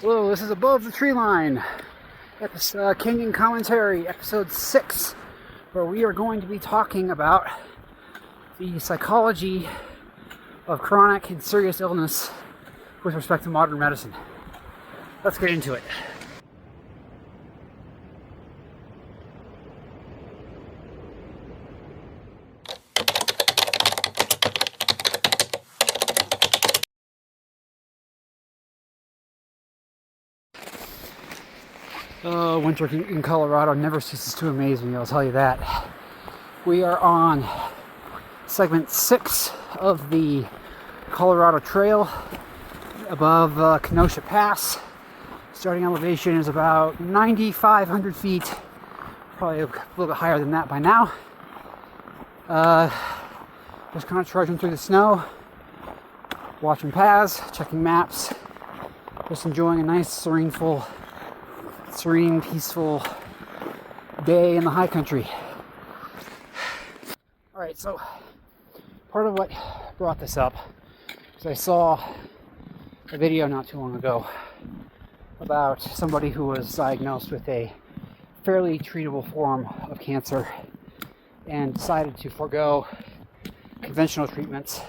Hello, this is Above the Treeline, Canyon Commentary, episode 6, where we are going to be talking about the psychology of chronic and serious illness with respect to modern medicine. Let's get into it. Winter in Colorado never ceases to amaze me, I'll tell you that. We are on segment 6 of the Colorado Trail above Kenosha Pass. Starting elevation is about 9,500 feet, probably a little bit higher than that by now. Just kind of trudging through the snow, watching paths, checking maps, just enjoying a nice serene, peaceful day in the high country. Alright, so part of what brought this up is I saw a video not too long ago about somebody who was diagnosed with a fairly treatable form of cancer and decided to forego conventional treatments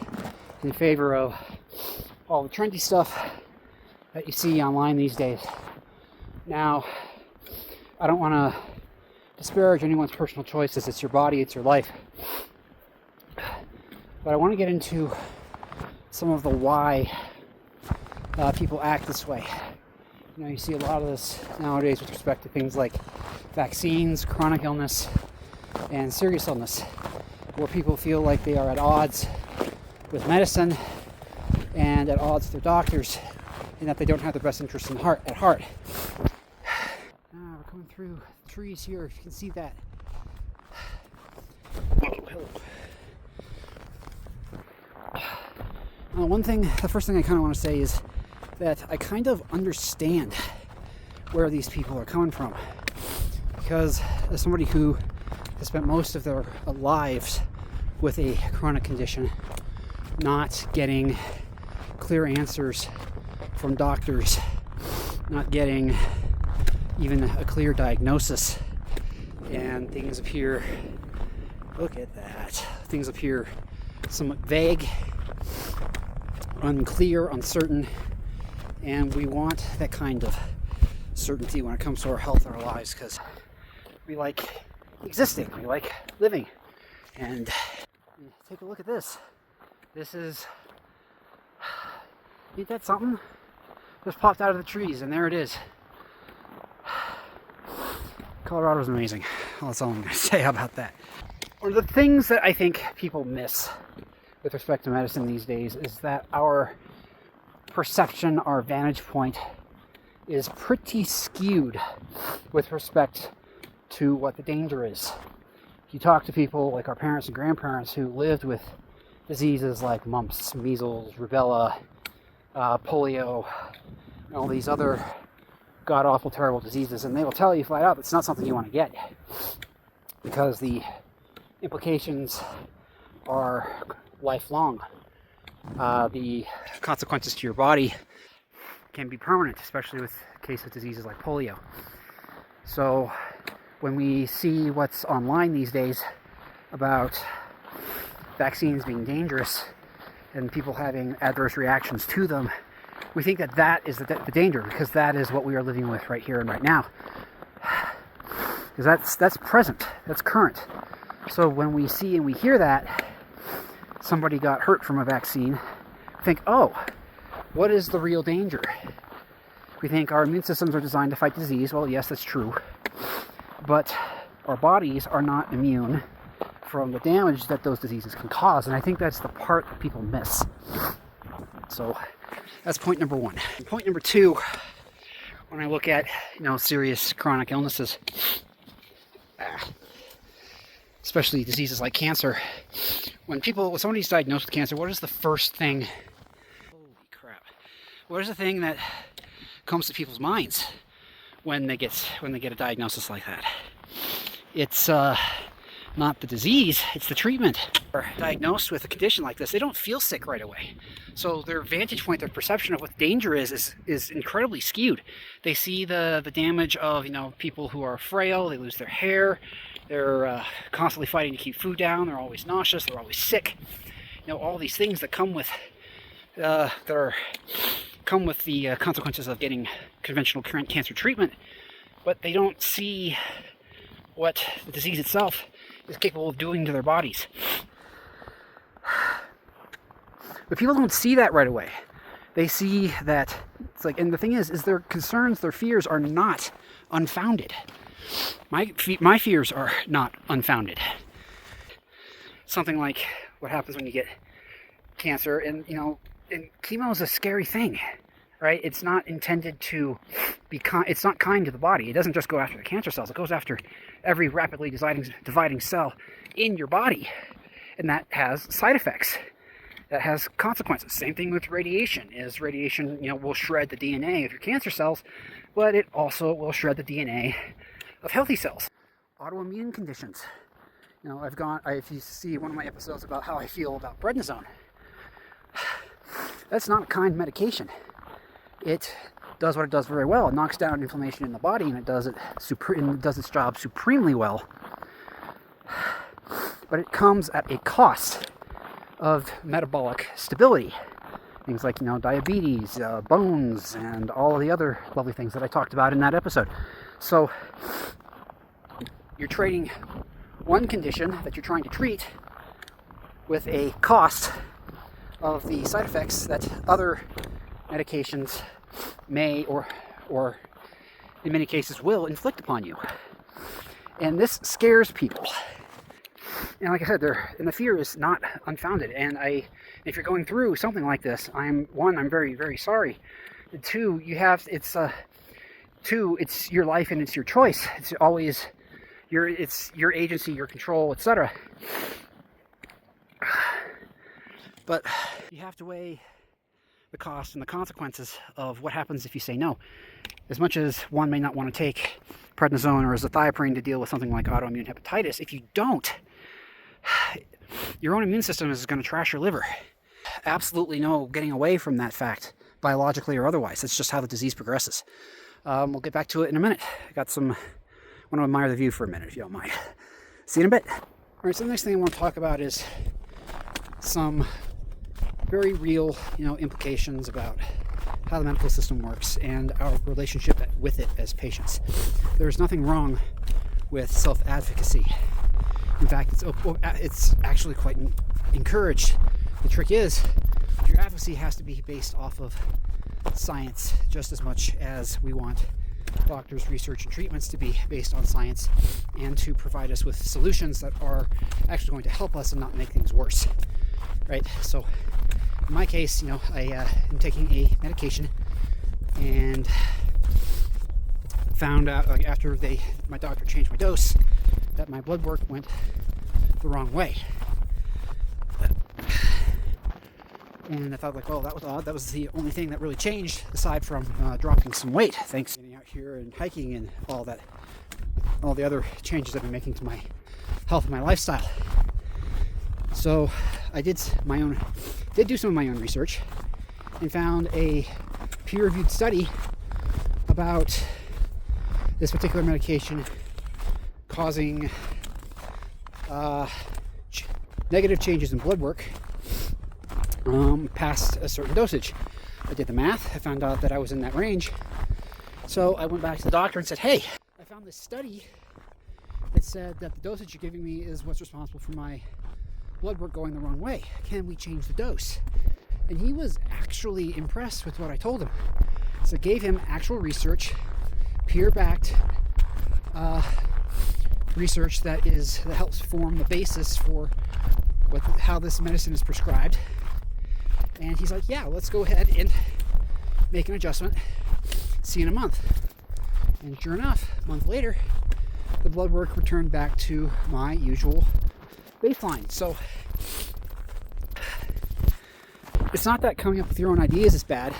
in favor of all the trendy stuff that you see online these days. Now, I don't want to disparage anyone's personal choices. It's your body, it's your life. But I want to get into some of the why people act this way. You know, you see a lot of this nowadays with respect to things like vaccines, chronic illness, and serious illness, where people feel like they are at odds with medicine and at odds with their doctors, and that they don't have their best interests at heart. We're coming through trees here, if you can see that. Hello. The first thing I kind of want to say is that I kind of understand where these people are coming from, because as somebody who has spent most of their lives with a chronic condition, not getting clear answers from doctors, not getting even a clear diagnosis, and things appear, look at that, things appear somewhat vague, unclear, uncertain, and we want that kind of certainty when it comes to our health and our lives, because we like existing, we like living. And take a look at this. This is, ain't that something? Just popped out of the trees, and there it is. Colorado's amazing. That's all I'm going to say about that. One of the things that I think people miss with respect to medicine these days is that our perception, our vantage point is pretty skewed with respect to what the danger is. If you talk to people like our parents and grandparents who lived with diseases like mumps, measles, rubella, polio, and all these other god-awful, terrible diseases, and they will tell you flat out it's not something you want to get, because the implications are lifelong. The consequences to your body can be permanent, especially with the case of diseases like polio. So when we see what's online these days about vaccines being dangerous and people having adverse reactions to them, we think that that is the danger, because that is what we are living with right here and right now. Because that's present, that's current. So when we see and we hear that somebody got hurt from a vaccine, we think, oh, what is the real danger? We think our immune systems are designed to fight disease. Well, yes, that's true. But our bodies are not immune from the damage that those diseases can cause. And I think that's the part that people miss. So that's point number one. And point number two, when I look at, serious chronic illnesses, especially diseases like cancer, when somebody's diagnosed with cancer, what is the first thing? Holy crap! What is the thing that comes to people's minds when they get a diagnosis like that? It's not the disease, it's the treatment. Or diagnosed with a condition like this, they don't feel sick right away. So their vantage point, their perception of what danger is incredibly skewed. They see the damage of, people who are frail, they lose their hair, they're constantly fighting to keep food down, they're always nauseous, they're always sick. All these things that come with the consequences of getting conventional cancer treatment, but they don't see what the disease itself is capable of doing to their bodies. But people don't see that right away. They see that it's like, and the thing is their concerns, their fears are not unfounded. My fears are not unfounded. Something like what happens when you get cancer, and and chemo is a scary thing, right? It's not intended to be it's not kind to the body. It doesn't just go after the cancer cells. It goes after every rapidly dividing cell in your body, and that has side effects. That has consequences. Same thing with radiation. Radiation, will shred the DNA of your cancer cells, but it also will shred the DNA of healthy cells. Autoimmune conditions. If you see one of my episodes about how I feel about prednisone, that's not a kind medication. It does what it does very well. It knocks down inflammation in the body, and it does its job supremely well. But it comes at a cost of metabolic stability. Things like, diabetes, bones, and all of the other lovely things that I talked about in that episode. So you're trading one condition that you're trying to treat with a cost of the side effects that other medications may or in many cases will inflict upon you. And this scares people. And like I said, the fear is not unfounded. And if you're going through something like this, I'm very, very sorry. Two, it's your life and it's your choice. It's always your agency, your control, etc. But you have to weigh the cost and the consequences of what happens if you say no. As much as one may not want to take prednisone or azathioprine to deal with something like autoimmune hepatitis, if you don't, your own immune system is going to trash your liver. Absolutely no getting away from that fact, biologically or otherwise. It's just how the disease progresses. We'll get back to it in a minute. I want to admire the view for a minute, if you don't mind. See you in a bit. All right, so the next thing I want to talk about is some very real, implications about how the medical system works and our relationship with it as patients. There's nothing wrong with self-advocacy. In fact, it's actually quite encouraged. The trick is, your advocacy has to be based off of science just as much as we want doctors' research and treatments to be based on science and to provide us with solutions that are actually going to help us and not make things worse. Right? So, in my case, I am taking a medication and found out after my doctor changed my dose that my blood work went the wrong way. And I thought, that was odd. That was the only thing that really changed, aside from dropping some weight. Thanks to getting out here and hiking and all the other changes I've been making to my health and my lifestyle. So I did do some of my own research and found a peer-reviewed study about this particular medication causing negative changes in blood work past a certain dosage. I did the math. I found out that I was in that range. So I went back to the doctor and said, hey, I found this study that said that the dosage you're giving me is what's responsible for my blood work going the wrong way. Can we change the dose? And he was actually impressed with what I told him. So I gave him actual research, peer-backed research that helps form the basis for how this medicine is prescribed. And he's like, yeah, let's go ahead and make an adjustment. See you in a month. And sure enough, a month later, the blood work returned back to my usual baseline. So it's not that coming up with your own ideas is bad.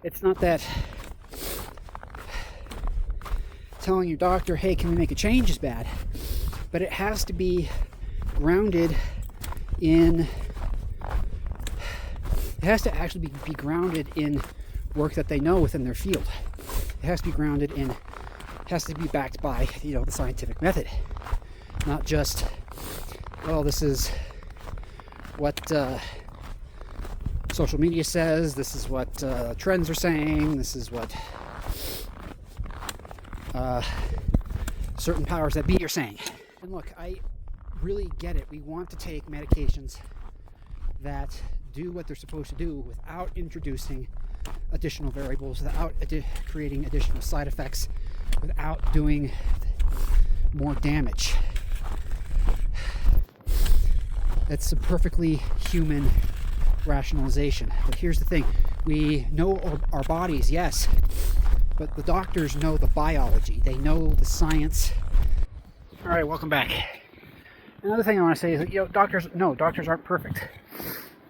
It's not that telling your doctor, hey, can we make a change is bad. But it has to be grounded in It has to actually be grounded in work that they know within their field. It has to be grounded in, it has to be backed by, the scientific method. Not just, well, this is what social media says, this is what trends are saying, this is what certain powers that be are saying. And look, I really get it. We want to take medications that do what they're supposed to do without introducing additional variables, without creating additional side effects, without doing more damage. That's a perfectly human rationalization. But here's the thing. We know our bodies, yes, but the doctors know the biology. They know the science. All right, welcome back. Another thing I want to say is that, doctors aren't perfect.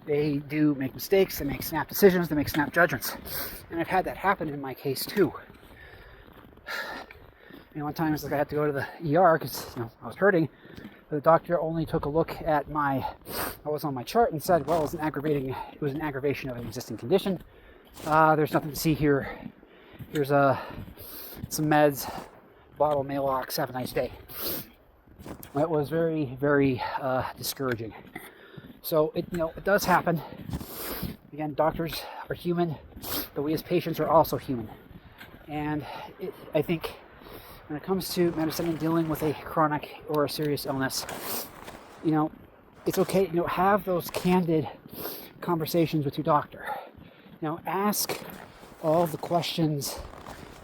They do make mistakes, they make snap decisions, they make snap judgments. And I've had that happen in my case too. One time I had to go to the ER because I was hurting. The doctor only took a look at what was on my chart and said, well, it was an aggravation of an existing condition. There's nothing to see here. Here's some meds, bottle, Maalox, have a nice day. That was very, very discouraging. So it does happen. Again, doctors are human, but we as patients are also human. And I think when it comes to medicine and dealing with a chronic or a serious illness, it's okay. Have those candid conversations with your doctor. Ask all the questions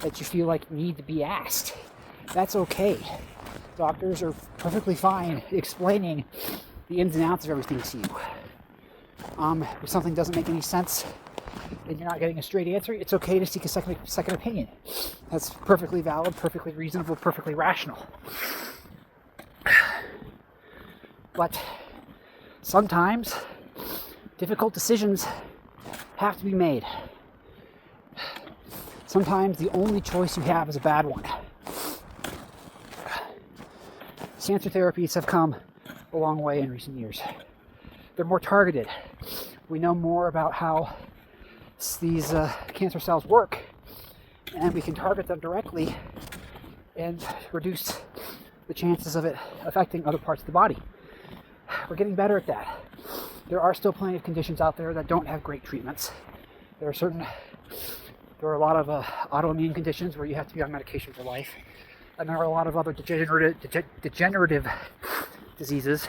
that you feel like need to be asked. That's okay. Doctors are perfectly fine explaining the ins and outs of everything to you. If something doesn't make any sense and you're not getting a straight answer, it's okay to seek a second opinion. That's perfectly valid, perfectly reasonable, perfectly rational. But sometimes difficult decisions have to be made. Sometimes the only choice you have is a bad one. Cancer therapies have come a long way in recent years. They're more targeted. We know more about how these cancer cells work, and we can target them directly and reduce the chances of it affecting other parts of the body. We're getting better at that. There are still plenty of conditions out there that don't have great treatments. There are a lot of autoimmune conditions where you have to be on medication for life. And there are a lot of other degenerative diseases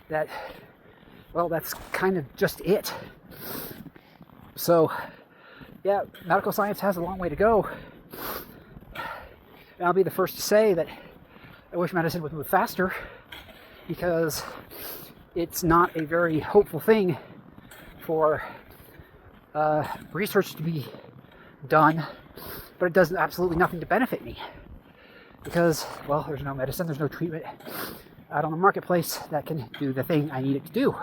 that, well, that's kind of just it. So, yeah, medical science has a long way to go. And I'll be the first to say that I wish medicine would move faster, because it's not a very hopeful thing for research to be done, but it does absolutely nothing to benefit me. Because, well, there's no medicine, there's no treatment out on the marketplace that can do the thing I need it to do.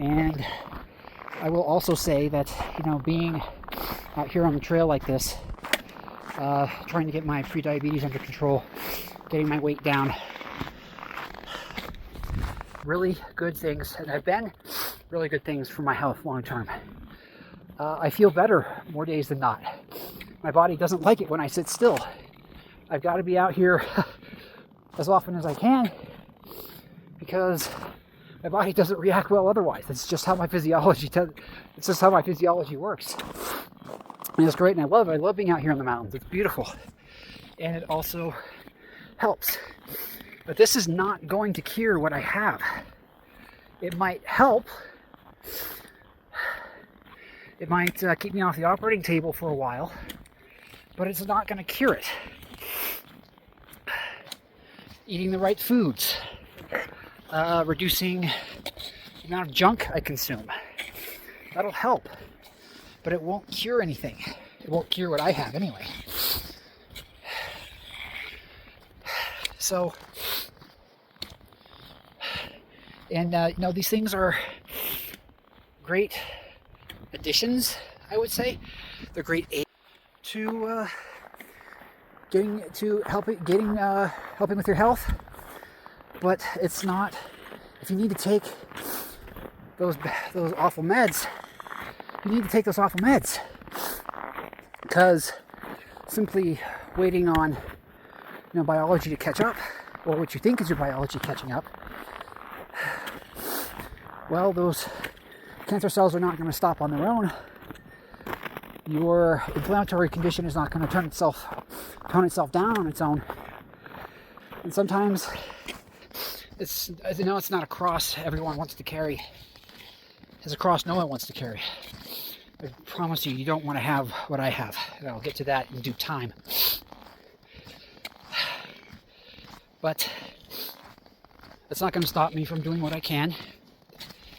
And I will also say that, being out here on the trail like this, trying to get my pre-diabetes under control, getting my weight down, really good things, and have been really good things for my health long term. I feel better more days than not. My body doesn't like it when I sit still. I've got to be out here as often as I can, because my body doesn't react well otherwise. It's just how my physiology works. And it's great, and I love being out here in the mountains. It's beautiful. And it also helps. But this is not going to cure what I have. It might help. It might keep me off the operating table for a while, but it's not going to cure it. Eating the right foods, reducing the amount of junk I consume, that'll help, but it won't cure anything. It won't cure what I have anyway. So, and these things are great additions, I would say. They're great aid to helping with your health, but it's not. If you need to take those awful meds, you need to take those awful meds. Because simply waiting on biology to catch up, or what you think is your biology catching up, well, those cancer cells are not going to stop on their own. Your inflammatory condition is not going to tone itself down on its own. And sometimes it's not a cross everyone wants to carry. It's a cross no one wants to carry. I promise you, you don't want to have what I have. And I'll get to that in due time. But it's not going to stop me from doing what I can.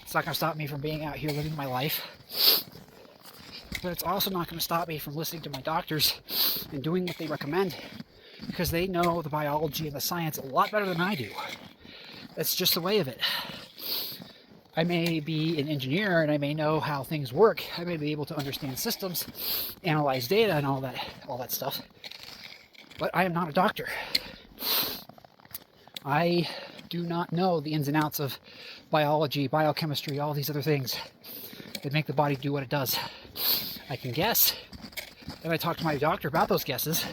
It's not going to stop me from being out here living my life. But it's also not going to stop me from listening to my doctors and doing what they recommend, because they know the biology and the science a lot better than I do. That's just the way of it. I may be an engineer and I may know how things work. I may be able to understand systems, analyze data, and all that stuff. But I am not a doctor. I do not know the ins and outs of biology, biochemistry, all these other things that make the body do what it does. I can guess, and I talk to my doctor about those guesses,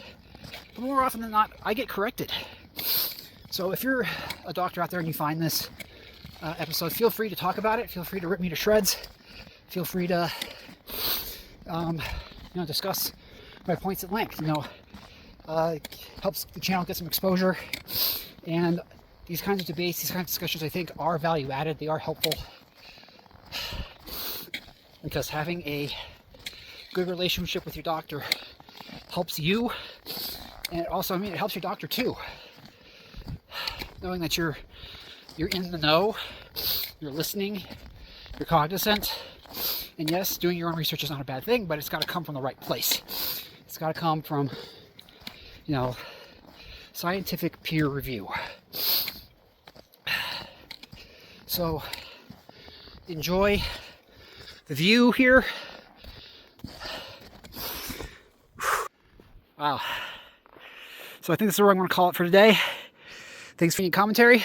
but more often than not, I get corrected. So if you're a doctor out there and you find this episode, feel free to talk about it. Feel free to rip me to shreds. Feel free to discuss my points at length. Helps the channel get some exposure, and these kinds of debates, these kinds of discussions, I think, are value added. They are helpful, because having a good relationship with your doctor helps you, and it helps your doctor too. Knowing that you're in the know, you're listening, you're cognizant, and yes, doing your own research is not a bad thing, but it's got to come from the right place. It's got to come from, scientific peer review. So enjoy the view here. Wow. So I think this is where I'm going to call it for today. Thanks for your commentary.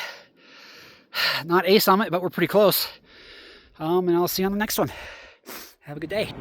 Not a summit, but we're pretty close. And I'll see you on the next one. Have a good day.